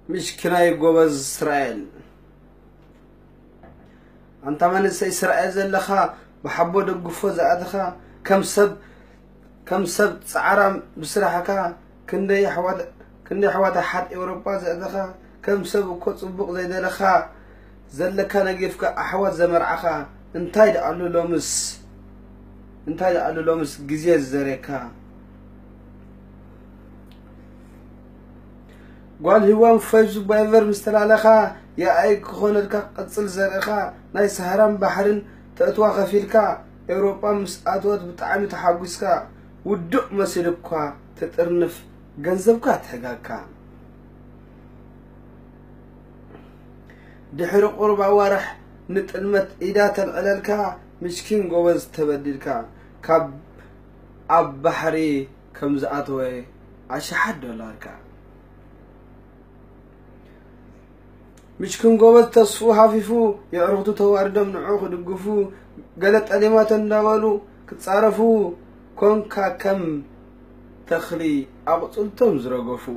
مش كناي جوبز إسرائيل أنت من إسرائيل زلخا بحبو دقفو زادخا كم سب سعرام بسرحكا كندي حوات حد أوروبا زادخا كم سب كوت صبوق زي دلخا زلكا نجيفك أحوات زمرعخا انتايد قالوا لومس جزية الزريكا قال هو فيز بايفر مستلالخا يا أي كخونلك قصل زريخا ناي سهران بحرن تأتوا خفيلكا أوروبا مسأتوات بتعامل تحاقوسكا ودق مسيلكا تترنف جنزبكا تحقاكا دحر قربا ورح نتلمت إدات العلالكا مشكين قوز تبدلكا كاب أب بحري كم زاتوي $10 مشكين قوز تصفو حفيفو يعرفتو تواردم نعوخ دقفو قالت أليمات النوالو كتصارفو كونكا كم تخلي أبطلتم زرقفو